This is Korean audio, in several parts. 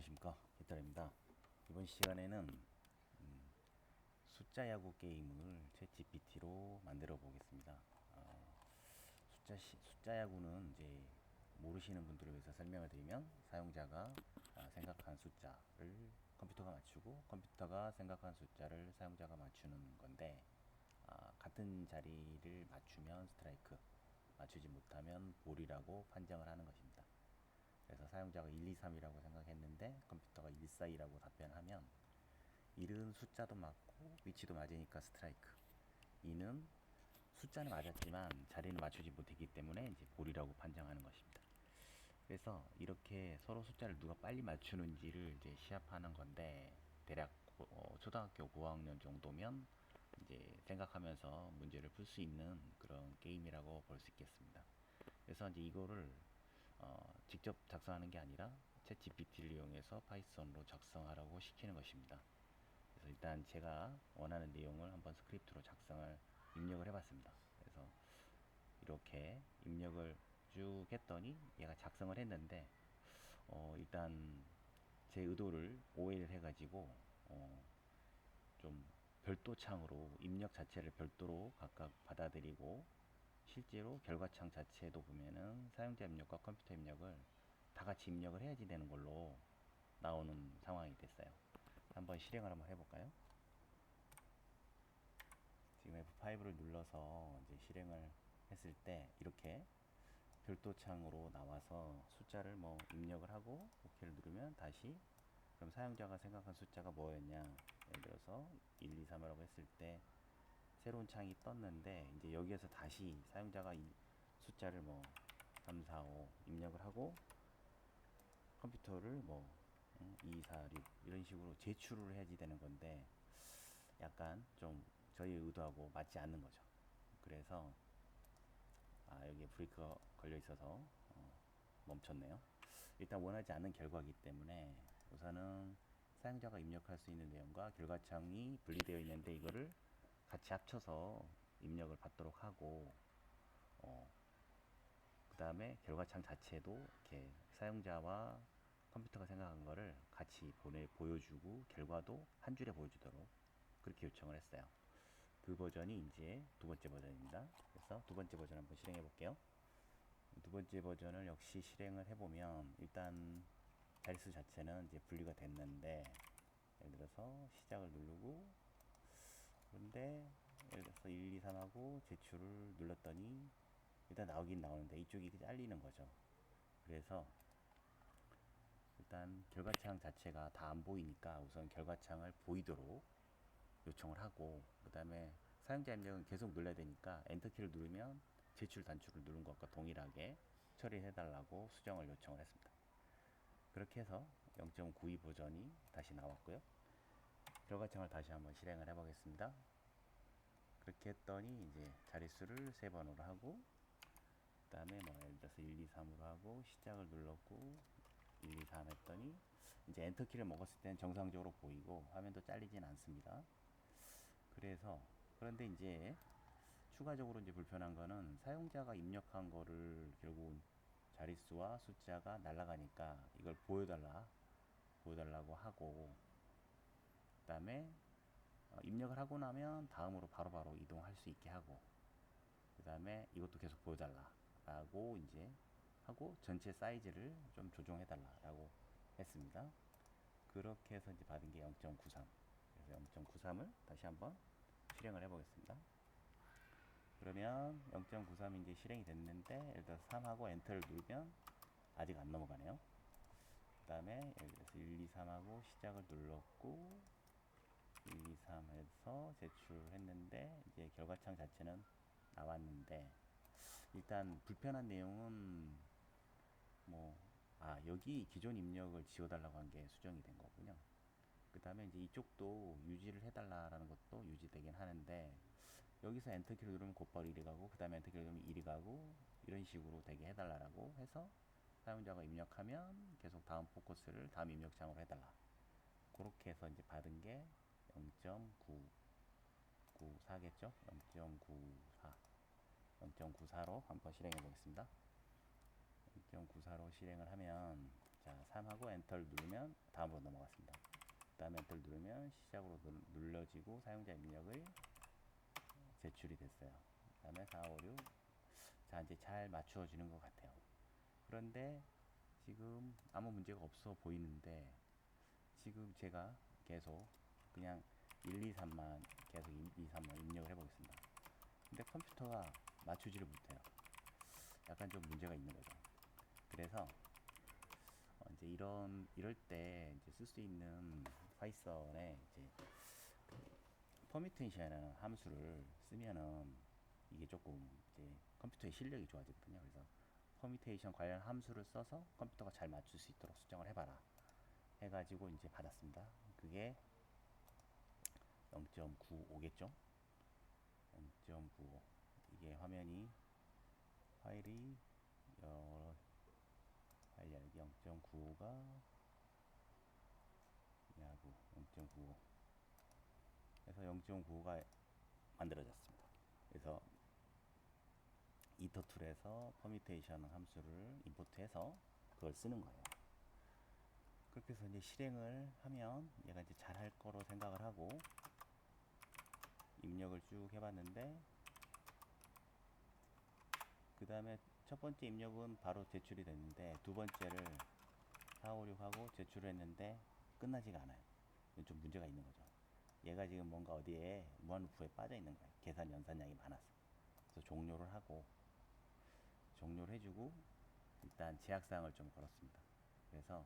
안녕하십니까, 깃털입니다. 이번 시간에는 숫자 야구 게임을 챗GPT로 만들어 보겠습니다. 숫자 야구는 이제 모르시는 분들을 위해서 설명을 드리면, 사용자가 생각한 숫자를 컴퓨터가 맞추고 컴퓨터가 생각한 숫자를 사용자가 맞추는 건데, 같은 자리를 맞추면 스트라이크, 맞추지 못하면 볼이라고 판정을 하는 것입니다. 그래서 사용자가 1, 2, 3이라고 생각했는데 컴퓨터가 1, 4, 2라고 답변하면 1은 숫자도 맞고 위치도 맞으니까 스트라이크, 2는 숫자는 맞았지만 자리는 맞추지 못했기 때문에 이제 볼이라고 판정하는 것입니다. 그래서 이렇게 서로 숫자를 누가 빨리 맞추는지를 이제 시합하는 건데, 대략 초등학교 고학년 정도면 이제 생각하면서 문제를 풀 수 있는 그런 게임이라고 볼 수 있겠습니다. 그래서 이제 이거를 직접 작성하는 게 아니라 챗 GPT를 이용해서 파이썬으로 작성하라고 시키는 것입니다. 그래서 일단 제가 원하는 내용을 한번 스크립트로 작성을 입력을 해봤습니다. 그래서 이렇게 입력을 쭉 했더니 얘가 작성을 했는데, 일단 제 의도를 오해를 해가지고 좀 별도 창으로 입력 자체를 별도로 각각 받아들이고, 실제로 결과창 자체도 보면은 사용자 입력과 컴퓨터 입력을 다 같이 입력을 해야지 되는 걸로 나오는 상황이 됐어요. 한번 실행을 한번 해볼까요? 지금 F5를 눌러서 이제 실행을 했을 때 이렇게 별도 창으로 나와서 숫자를 뭐 입력을 하고 OK를 누르면 다시, 그럼 사용자가 생각한 숫자가 뭐였냐, 예를 들어서 1, 2, 3이라고 했을 때 새로운 창이 떴는데, 이제 여기에서 다시 사용자가 이 숫자를 뭐 3, 4, 5 입력을 하고 컴퓨터를 뭐 2, 4, 6 이런 식으로 제출을 해야지 되는 건데, 약간 좀 저희 의도하고 맞지 않는 거죠. 그래서 여기에 브레이크가 걸려 있어서 멈췄네요. 일단 원하지 않는 결과이기 때문에 우선은 사용자가 입력할 수 있는 내용과 결과창이 분리되어 있는데, 이거를 같이 합쳐서 입력을 받도록 하고, 그 다음에 결과창 자체도 이렇게 사용자와 컴퓨터가 생각한 거를 같이 보여주고 결과도 한 줄에 보여주도록 그렇게 요청을 했어요. 그 버전이 이제 두 번째 버전입니다. 그래서 두 번째 버전 한번 실행해 볼게요. 두 번째 버전을 역시 실행을 해보면, 일단 자릿수 자체는 이제 분리가 됐는데, 예를 들어서 시작을 누르고, 그런데 예를 들어서 1, 2, 3하고 제출을 눌렀더니 일단 나오긴 나오는데 이쪽이 잘리는 거죠. 그래서 일단 결과창 자체가 다 안 보이니까 우선 결과창을 보이도록 요청을 하고, 그 다음에 사용자 입력은 계속 눌러야 되니까 엔터키를 누르면 제출 단추를 누른 것과 동일하게 처리해달라고 수정을 요청을 했습니다. 그렇게 해서 0.92 버전이 다시 나왔고요. 결과창을 다시 한번 실행을 해보겠습니다. 그렇게 했더니 이제 자릿수를 3번으로 하고, 그 다음에 뭐 예를 들어서 1, 2, 3으로 하고 시작을 눌렀고 1, 2, 3 했더니 이제 엔터키를 먹었을 때는 정상적으로 보이고 화면도 잘리진 않습니다. 그래서 그런데 이제 추가적으로 이제 불편한 거는, 사용자가 입력한 거를 결국은 자릿수와 숫자가 날아가니까 이걸 보여달라고 하고, 그 다음에 입력을 하고 나면 다음으로 바로바로 이동할 수 있게 하고, 그 다음에 이것도 계속 보여달라고 이제 하고 전체 사이즈를 좀 조정해달라고 했습니다. 그렇게 해서 이제 받은 게 0.93. 그래서 0.93을 다시 한번 실행을 해보겠습니다. 그러면 0.93이 이제 실행이 됐는데, 예를 들어서 3하고 엔터를 누르면 아직 안 넘어가네요. 그 다음에 예를 들어서 1, 2, 3하고 시작을 눌렀고 1, 2, 3 해서 제출했는데 이제 결과창 자체는 나왔는데, 일단 불편한 내용은 뭐 여기 기존 입력을 지워달라고 한 게 수정이 된 거군요. 그 다음에 이제 이쪽도 유지를 해달라는 것도 유지되긴 하는데, 여기서 엔터키를 누르면 곧바로 1이 가고, 그 다음에 엔터키를 누르면 1이 가고, 이런 식으로 되게 해달라고 해서 사용자가 입력하면 계속 다음 포커스를 다음 입력창으로 해달라, 그렇게 해서 이제 받은 게 0.994겠죠? 0.94 0.94로 한번 실행해 보겠습니다. 0.94로 실행을 하면, 자 3하고 엔터를 누르면 다음으로 넘어갔습니다. 그 다음에 엔터를 누르면 시작으로 눌러지고 사용자 입력을 제출이 됐어요. 그 다음에 4, 5, 6. 자, 이제 잘 맞추어지는 것 같아요. 그런데 지금 아무 문제가 없어 보이는데 지금 제가 계속 그냥 1, 2, 3만 계속 1, 2, 3만 입력을 해보겠습니다. 근데 컴퓨터가 맞추지를 못해요. 약간 좀 문제가 있는 거죠. 그래서 이제 이럴 때 이제 쓸 수 있는 파이썬에 이제 퍼미테이션이라는 함수를 쓰면은 이게 조금 이제 컴퓨터의 실력이 좋아지거든요. 그래서 퍼미테이션 관련 함수를 써서 컴퓨터가 잘 맞출 수 있도록 수정을 해봐라 해가지고 이제 받았습니다. 그게 0.95겠죠? 0.95. 이게 화면이 파일이 여러 파일 열기 0.95가 야구 0.95. 그래서 0.95가 만들어졌습니다. 그래서 이터 툴에서 퍼미테이션 함수를 임포트해서 그걸 쓰는 거예요. 그렇게 해서 이제 실행을 하면 얘가 이제 잘할 거로 생각을 하고 입력을 쭉 해봤는데 그 다음에 첫 번째 입력은 바로 제출이 됐는데 두 번째를 4, 5, 6 하고 제출을 했는데 끝나지가 않아요. 이건 좀 문제가 있는 거죠. 얘가 지금 뭔가 어디에 무한루프에 빠져 있는 거예요. 계산 연산량이 많아서. 그래서 종료를 하고 종료를 해주고 일단 제약사항을 좀 걸었습니다. 그래서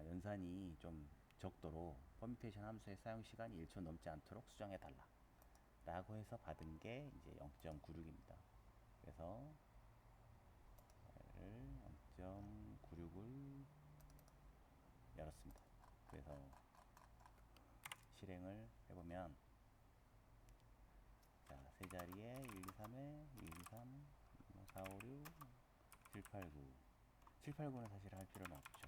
연산이 좀 적도록 퍼뮤테이션 함수의 사용 시간이 1초 넘지 않도록 수정해 달라 라고 해서 받은 게 이제 0.96입니다. 그래서 0.96을 열었습니다. 그래서 실행을 해보면 자, 세 자리에 1, 2, 3에 1, 2, 3, 4, 5, 6, 7, 8, 9 7, 8, 9는 사실 할 필요는 없죠.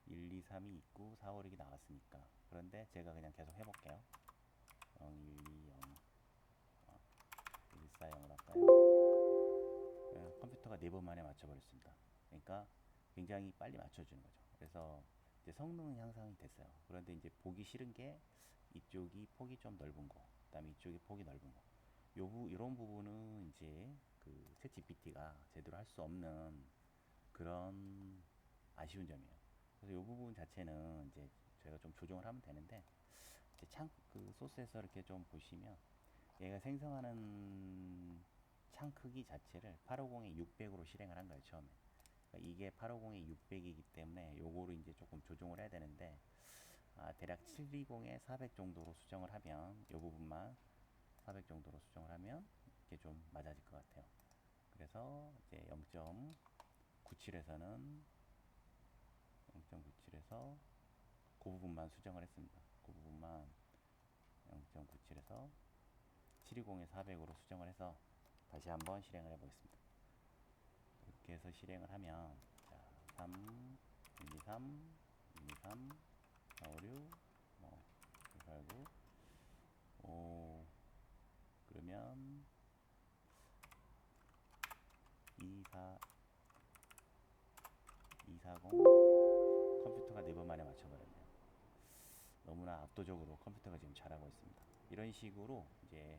1, 2, 3이 있고 4, 5, 6이 나왔으니까. 그런데 제가 그냥 계속 해볼게요. 0, 1, 2, 0 1, 4, 0을 할까요? 컴퓨터가 4번 만에 맞춰버렸습니다. 그러니까 굉장히 빨리 맞춰주는 거죠. 그래서 이제 성능 향상이 됐어요. 그런데 이제 보기 싫은 게 이쪽이 폭이 좀 넓은 거, 그 다음에 이쪽이 폭이 넓은 거. 이런 부분은 이제 그 챗 GPT가 제대로 할 수 없는 그런 아쉬운 점이에요. 그래서 이 부분 자체는 이제 저희가 좀 조정을 하면 되는데 이제 그 소스에서 이렇게 좀 보시면 얘가 생성하는 창 크기 자체를 850에 600으로 실행을 한 거예요, 처음에. 그러니까 이게 850에 600이기 때문에 요거를 이제 조금 조정을 해야 되는데 대략 720에 400 정도로 수정을 하면 이 부분만 400 정도로 수정을 하면 이게 좀 맞아질 것 같아요. 그래서 이제 0.97에서는 0.97에서 그 부분만 수정을 했습니다. 그 부분만 0.97에서 720에 400으로 수정을 해서 다시 한번 실행을 해보겠습니다. 이렇게 해서 실행을 하면 자, 3, 1, 2, 3, 1, 2, 3, 4, 5, 6, 8, 9, 5 그러면 2, 4, 240 컴퓨터가 4번 만에 맞춰버렸네요. 너무나 압도적으로 컴퓨터가 지금 잘하고 있습니다. 이런 식으로 이제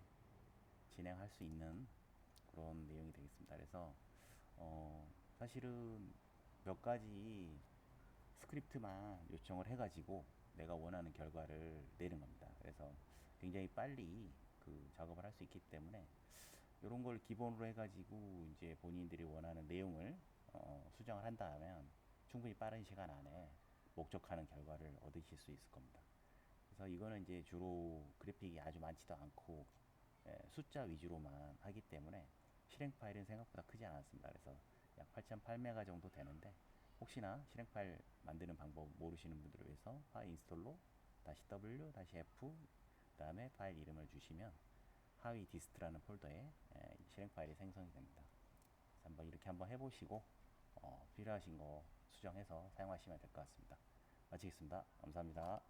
진행할 수 있는 그런 내용이 되겠습니다. 그래서 사실은 몇 가지 스크립트만 요청을 해가지고 내가 원하는 결과를 내는 겁니다. 그래서 굉장히 빨리 그 작업을 할 수 있기 때문에 이런 걸 기본으로 해가지고 이제 본인들이 원하는 내용을 수정을 한다면 충분히 빠른 시간 안에 목적하는 결과를 얻으실 수 있을 겁니다. 그래서 이거는 이제 주로 그래픽이 아주 많지도 않고 숫자 위주로만 하기 때문에 실행 파일은 생각보다 크지 않았습니다. 그래서 약 8.8메가 정도 되는데 혹시나 실행 파일 만드는 방법 모르시는 분들을 위해서 파일 인스톨로 다시 W 다시 F 그 다음에 파일 이름을 주시면 하위 디스트라는 폴더에 실행 파일이 생성이 됩니다. 그래서 한번 이렇게 한번 해보시고 필요하신 거 수정해서 사용하시면 될 것 같습니다. 마치겠습니다. 감사합니다.